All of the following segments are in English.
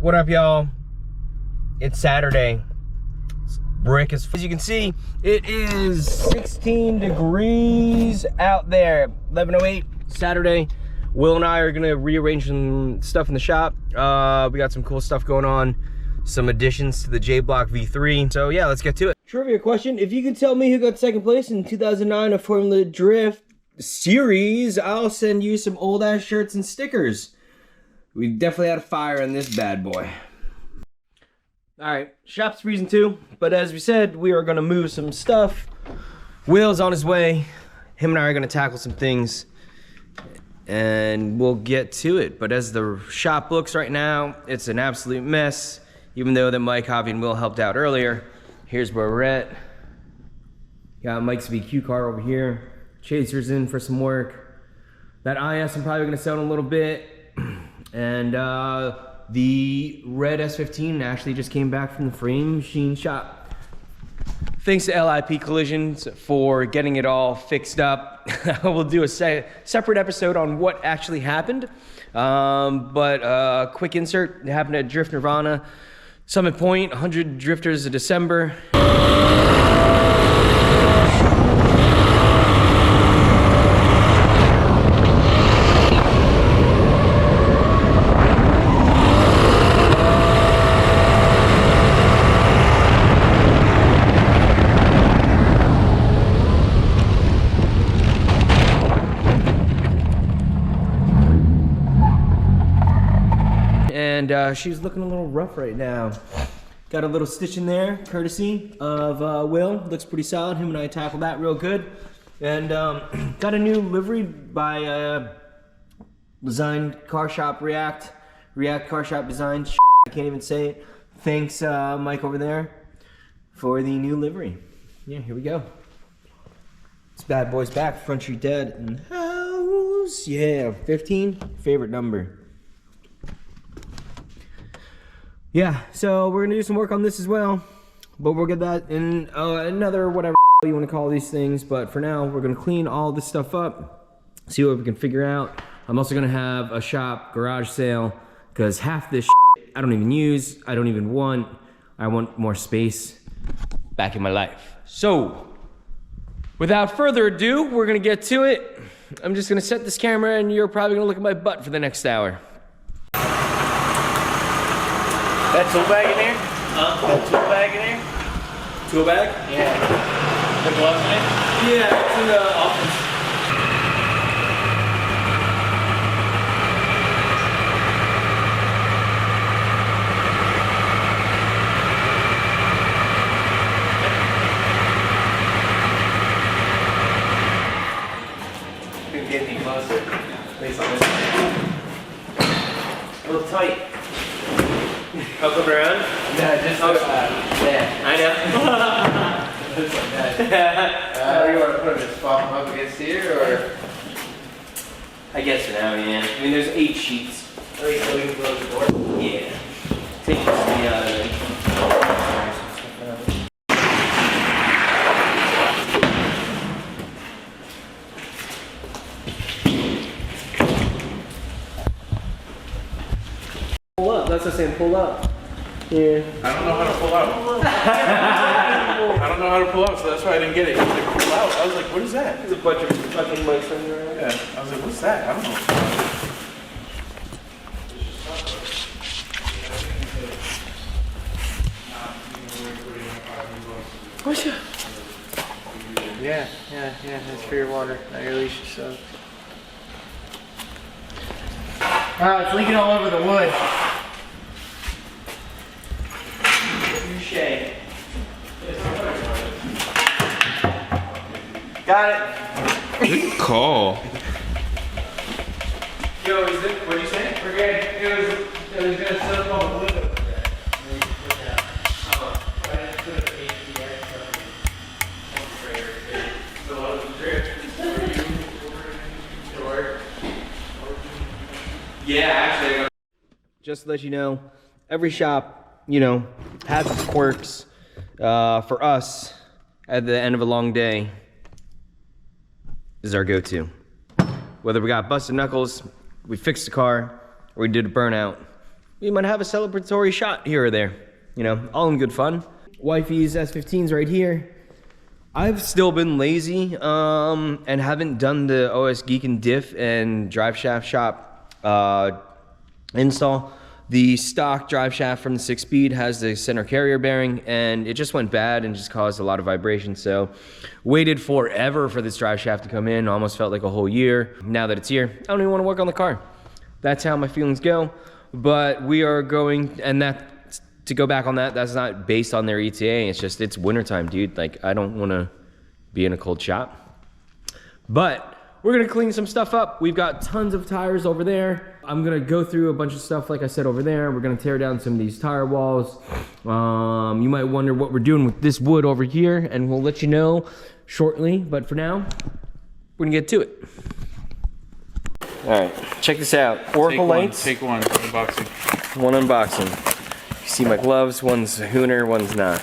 What up, y'all? It's Saturday. Brick is, as you can see, it is 16 degrees out there. 11:08 Saturday. Will and I are gonna rearrange some stuff in the shop. We got some cool stuff going on, some additions to the J Block V3. So yeah, let's get to it. Trivia question: if you can tell me who got second place in 2009 of Formula Drift series, I'll send you some old ass shirts and stickers. We definitely had a fire in this bad boy. Alright, shop's freezing too, but as we said, we are gonna move some stuff. Will's on his way. Him and I are gonna tackle some things, and we'll get to it. But as the shop looks right now, it's an absolute mess. Even though that Mike, Javi, and Will helped out earlier, here's where we're at. Got Mike's BQ car over here. Chaser's in for some work. That IS I'm probably gonna sell in a little bit. And the red S15 actually just came back from the frame machine shop. Thanks to LIP Collisions for getting it all fixed up. We'll do a separate episode on what actually happened. But quick insert, it happened at Drift Nirvana. Summit Point, 100 drifters in December. And she's looking a little rough right now. Got a little stitch in there, courtesy of Will. Looks pretty solid. Him and I tackled that real good. And got a new livery by Designed Car Shop React Car Shop Design. I can't even say it. Thanks, Mike over there, for the new livery. Yeah, here we go. This bad boy's back. Front Street Dead in the house. Yeah, 15, favorite number. Yeah, so we're gonna do some work on this as well, but we'll get that in another whatever you want to call these things. But for now, we're gonna clean all this stuff up, see what we can figure out. I'm also gonna have a shop garage sale because half this shit I don't even use, I don't even want. I want more space back in my life. So, without further ado, we're gonna get to it. I'm just gonna set this camera, and you're probably gonna look at my butt for the next hour. That tool bag in there? Huh? That tool bag in there? Tool bag? Yeah. The gloves in it? Yeah, it's in the office. Couldn't get any closer. At least on this side. A little tight. I'll come around? Yeah, just yeah. I know. Just like that. You want to put him in spot up against here, or? I guess for now, yeah. I mean, there's 8 sheets. Oh, you still can close the door? Yeah. Take this to me out of there. Pull up, that's what I'm saying, pull up. Yeah. I don't know how to pull out. I don't know how to pull out, so that's why I didn't get it. He was like, pull out. I was like, what is that? There's a bunch of fucking mics on there. Yeah. I was like, what's that? I don't know. What's your? Yeah, that's for your water, not your leash, so. Oh, it's leaking all over the wood. Touche. Got it. Good call. Yo, is it, what'd you say? We're good. It was gonna set up all the wood over there. Yeah, actually, just to let you know, every shop, you know, has its quirks. For us, at the end of a long day, is our go-to. Whether we got busted knuckles, we fixed the car, or we did a burnout, we might have a celebratory shot here or there. You know, all in good fun. Wifey's S15's right here. I've still been lazy and haven't done the OS Geek and Diff and Drive Shaft Shop install. The stock drive shaft from the 6-speed has the center carrier bearing, and it just went bad and just caused a lot of vibration. So waited forever for this drive shaft to come in. Almost felt like a whole year. Now that it's here, I don't even want to work on the car. That's how my feelings go. But we are going, and that, to go back on that, that's not based on their ETA. It's just, it's wintertime, dude. Like, I don't want to be in a cold shop. But we're gonna clean some stuff up. We've got tons of tires over there. I'm gonna go through a bunch of stuff, like I said, over there. We're gonna tear down some of these tire walls. You might wonder what we're doing with this wood over here, and we'll let you know shortly. But for now, we're gonna get to it. All right, check this out. Oracle lights. Take one, unboxing. One unboxing. You see my gloves, one's a Hooner, one's not.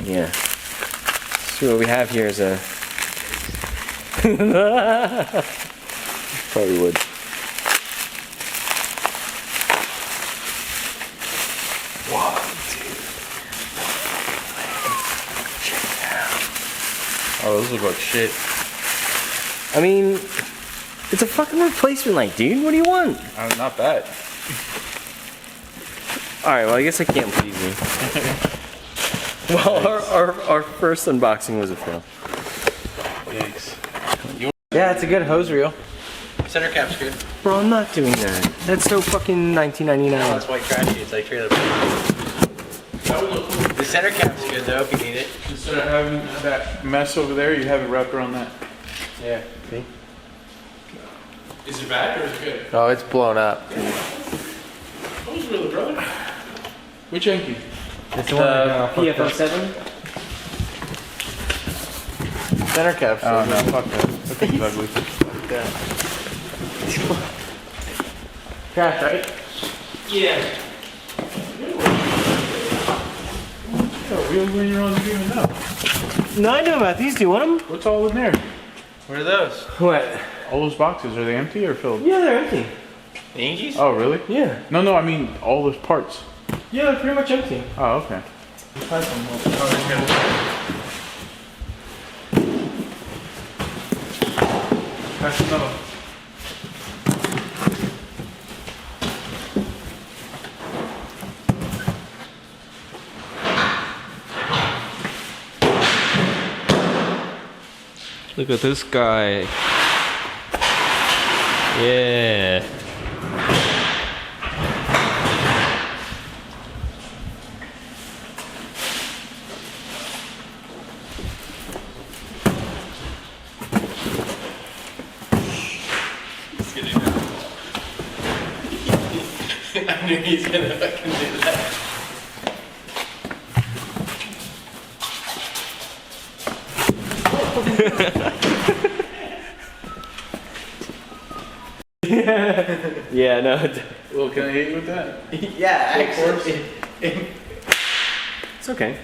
Yeah. See what we have here is a... Probably would. Whoa, dude. Check it out. Oh, those look like shit. I mean, it's a fucking replacement light, dude. What do you want? Not bad. Alright, well, I guess I can't please you. Well, our first unboxing was a fail. Thanks. Yeah, it's a good hose reel. Center cap's good. Bro, I'm not doing that. That's so fucking $19.99. That's white trashy. It's like trailer park. The center cap's good though if you need it. Instead of having that mess over there, you have it wrapped around that. Yeah. See? Is it bad or is it good? Oh, it's blown up. Those really, brother. Which Yankee? It's The PF07? Center cap's Oh no, fuck that. That thing's ugly. Trash, right? Yeah. Oh, wheels when you're on the even know. No, I know about these. Do you want them? What's all in there? What are those? What? All those boxes, are they empty or filled? Yeah, they're empty. The Yankees? Oh, really? Yeah. No, I mean all those parts. Yeah, they're pretty much empty. Oh, okay. Pass another. Look at this guy. Yeah. I knew he's gonna fucking do that. Yeah, no. Well, can I hit you with that? Yeah, Full actually. It's okay.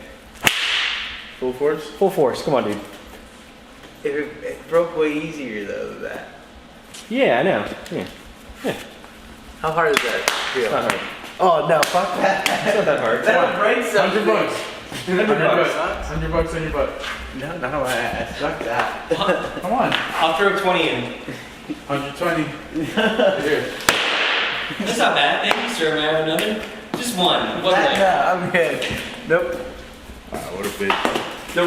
Full force? Full force. Come on, dude. It broke way easier though than that. Yeah, I know. Yeah. How hard is that? Feel? Not hard. Oh no, fuck that. It's not that hard. That'll break something. $100. $100 $100 on your butt. No, not my ass. Fuck that. Come on. I'll throw 20 in. 120. Here. That's not bad. Thank you, sir. May I have another? Just one. One leg. No, I'm good. Nope. Wow, what a bitch. The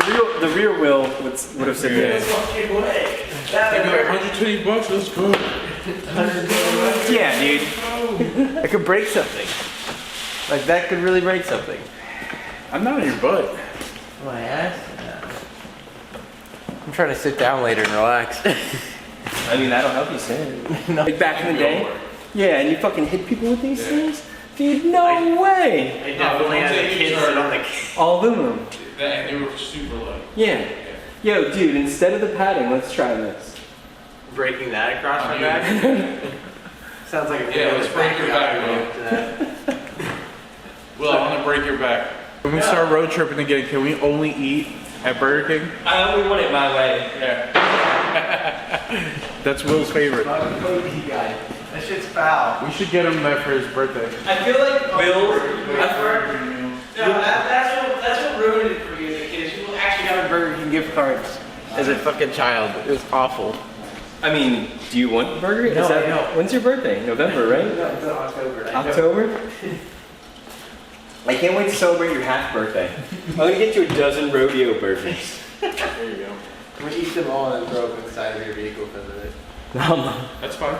rear wheel would have said yes. Fucking way. That Maybe would like $120, let's go. Yeah, dude. It could break something. Like that could really break something. I'm not on your butt. My ass? No. I'm trying to sit down later and relax. I mean, that'll help you sit. No. Like back in the day? Yeah, and you fucking hit people with these things? Dude, no way! I definitely had the kids sit on the All aluminum. And they were super light. Yeah. Yo, dude, instead of the padding, let's try this. breaking that across my back. Sounds like a Yeah, let's break your back, bro. Will, I want to break your back. When we start road tripping again, can we only eat at Burger King? I only want it my way. Yeah. That's Will's favorite. I'm a guy. That shit's foul. We should get him that for his birthday. I feel like Bill's. That's what ruined it for you as a kid. You actually got a Burger King gift cards as a fucking child. It was awful. I mean, do you want the burger? No, I don't. When's your birthday? November, right? No, it's October. October? I can't wait to celebrate your half birthday. I'm gonna get you a dozen rodeo burgers. There you go. I'm gonna eat them all and throw up inside of your vehicle because of it. That's fine.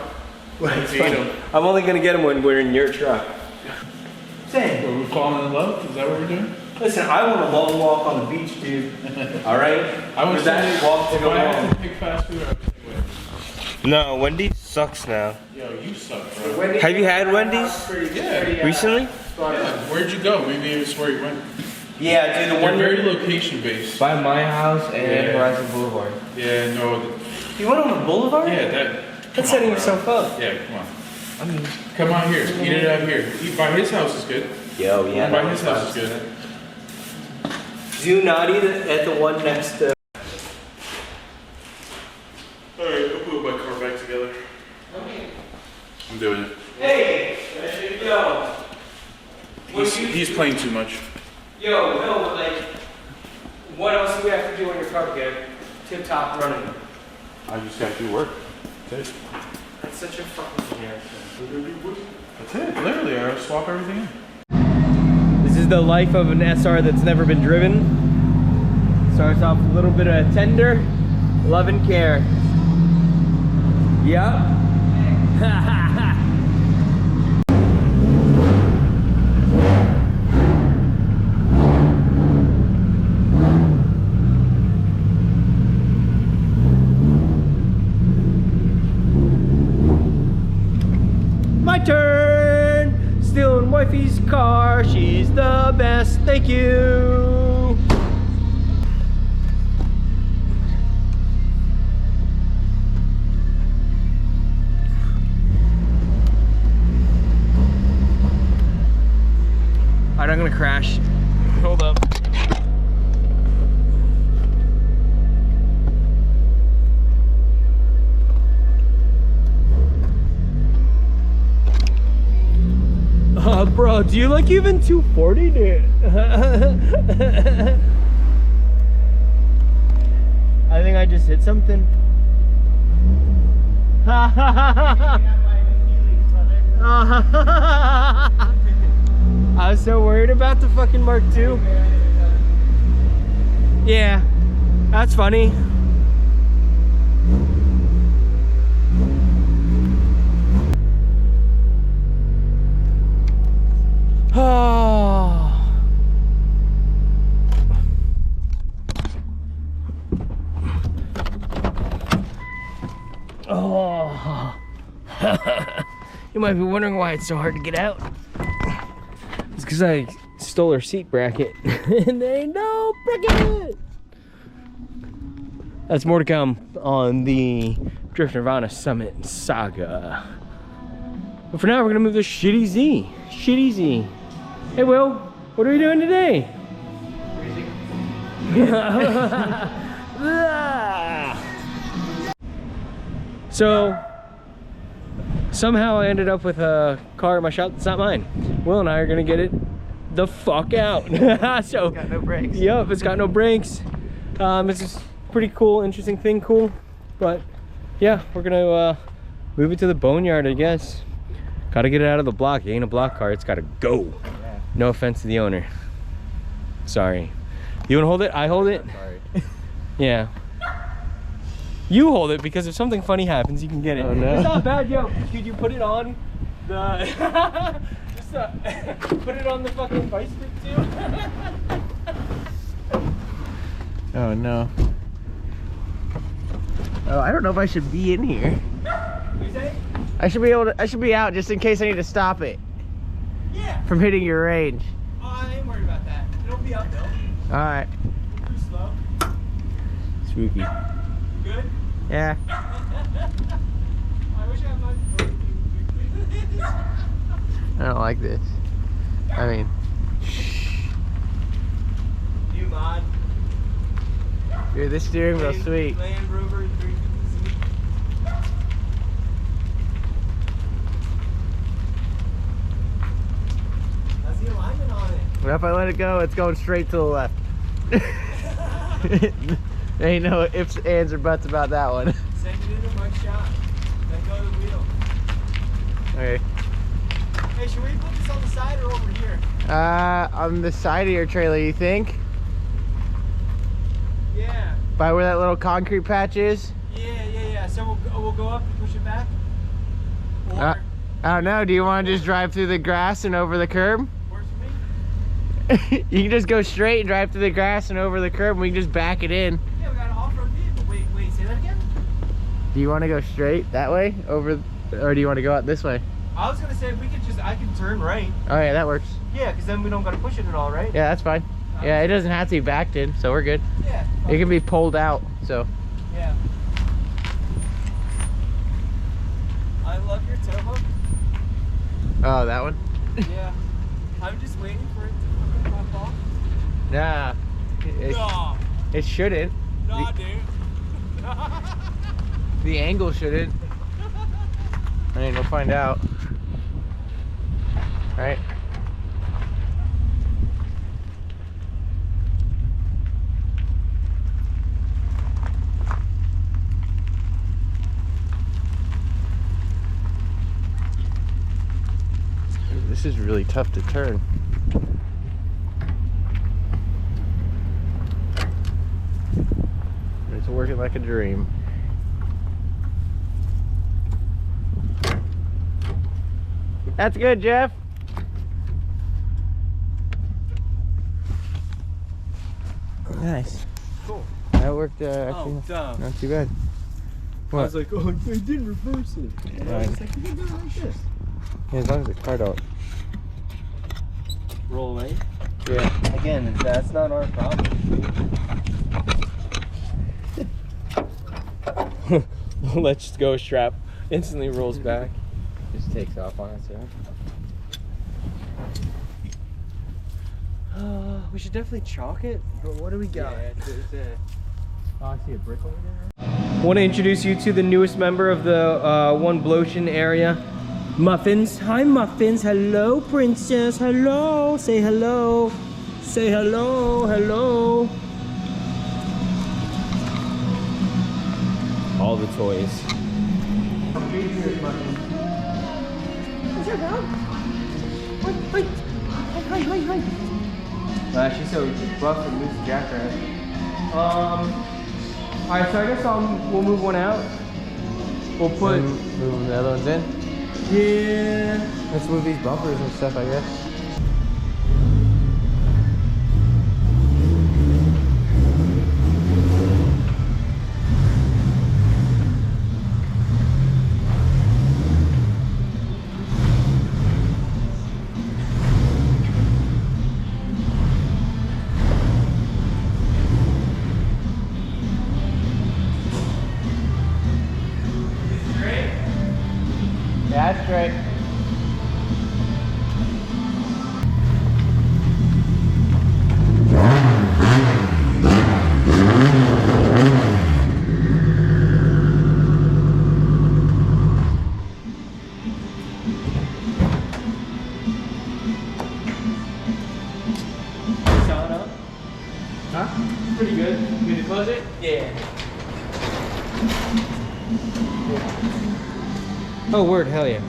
It's fine. I'm only gonna get them when we're in your truck. Are we falling in love? Is that what we're doing? Listen, I want a long walk on the beach, dude. All right? I was that walk to go I have long. to pick fast food. I have to take away. No, Wendy's sucks now. Yo, you suck, bro. Have you had Wendy's Yeah. recently? Yeah. Where'd you go? Maybe it's where you went. Yeah, dude, the They're one very location based. by my house and Yeah. Horizon Boulevard. Yeah, no. You went on the boulevard? Yeah, That's setting yourself up. Yeah, come on. Come out here. Eat it out here. Eat by his house is good. Yo, yeah. By his house is good. Do not eat it at the one next to. Alright, I'll put my car back together. I'm doing it. Hey, yo. He's playing too much. Yo, no, like, what else do we have to do on your car to get tip top running? I just got to do work. That's it. That's such a fucking That's it. Literally, I swap everything in. This is the life of an SR that's never been driven. Starts off with a little bit of tender, love and care. Yep. My turn! Stealing wifey's car, she's the best, thank you! Alright, I'm gonna crash. Hold up. Bro, do you like even 240, dude? I think I just hit something. I was so worried about the fucking Mark II. Yeah, that's funny. Oh. You might be wondering why it's so hard to get out. It's because I stole her seat bracket and there ain't no bracket. That's more to come on the Drift Nirvana Summit saga. But for now, we're gonna move this shitty Z. Shitty Z. Hey, Will, what are we doing today? So, somehow I ended up with a car in my shop that's not mine. Will and I are gonna get it the fuck out. So, It's got no brakes. Yep, it's got no brakes. It's just pretty cool, interesting thing, cool. But yeah, we're gonna move it to the boneyard, I guess. Gotta get it out of the block. It ain't a block car, it's gotta go. Yeah. No offense to the owner. Sorry. You wanna hold it? I hold it? Sorry. Yeah. You hold it because if something funny happens, you can get it. Oh, no. It's not bad, yo. Could you put it on the... Just put it on the fucking vice grip too? Oh no. Oh, I don't know if I should be in here. What you say? I should be able to. I should be out just in case I need to stop it Yeah. from hitting your range. Oh, I ain't worried about that. It'll be up though. All right. Too slow. Spooky. Good? Yeah. I wish I had my phone. I don't like this. I mean, You mod. dude, this steering wheel's sweet. Land Rover 350Z. But if I let it go, it's going straight to the left. There ain't no ifs, ands, or buts about that one. Send it into my shot. Then go to the wheel. Okay. Hey, should we put this on the side or over here? On the side of your trailer, you think? Yeah. By where that little concrete patch is? Yeah. So we'll go up and push it back? Or I don't know. Do you want to just drive through the grass and over the curb? works for me? You can just go straight and drive through the grass and over the curb, and we can just back it in. Yeah, we got an off-road vehicle. Wait, say that again? Do you want to go straight that way over, or do you want to go out this way? I was gonna say I can turn right. Oh yeah, that works. Yeah, because then we don't gotta push it at all, right? Yeah, that's fine. Yeah, it doesn't have to be backed in, so we're good. Yeah. It can be pulled out, so. Yeah. I love your tow hook. Oh, that one? Yeah. I'm just waiting for it to fucking pop off. Nah. Nah. It shouldn't. Nah, dude. The angle shouldn't. I mean, we'll find out. Right? This is really tough to turn. It's working like a dream. That's good, Jeff. Nice. Cool. That worked actually dumb. not too bad. I was like, oh, I didn't reverse it. And I was Right. like, you can do it like this. Yeah, as long as the car don't. Roll away. Yeah. Again, that's not our problem. Let's go strap. Instantly rolls back. Just takes off on its own. We should definitely chalk it, but what do we got? Oh, I see a brick over there. I want to introduce you to the newest member of the One Blotion area. Muffins. Hi, Muffins. Hello, Princess. Hello. Say hello. Say hello. Hello. All the toys. She's so buff and loose jackrabbit. Alright, so I guess we'll move one out. We'll put move the other ones in. Yeah. Let's move these bumpers and stuff, I guess. That's right. Solid up? Huh? Pretty good. Good to close it? Yeah. Oh, word, hell yeah.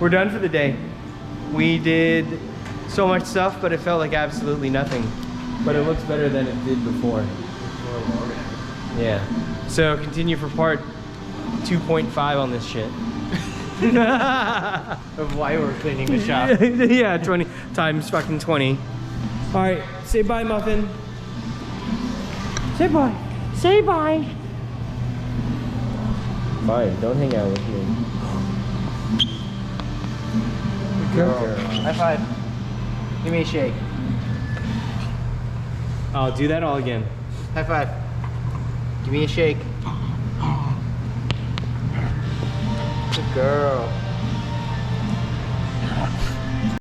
We're done for the day. We did so much stuff, but it felt like absolutely nothing. But it looks better than it did before. Yeah. So continue for part 2.5 on this shit. Of why we're cleaning the shop. Yeah, 20 times fucking 20. All right, say bye, Muffin. Say bye. Say bye. Fine, don't hang out with me. Girl. High five. Give me a shake. I'll do that all again. High five. Give me a shake. Good girl.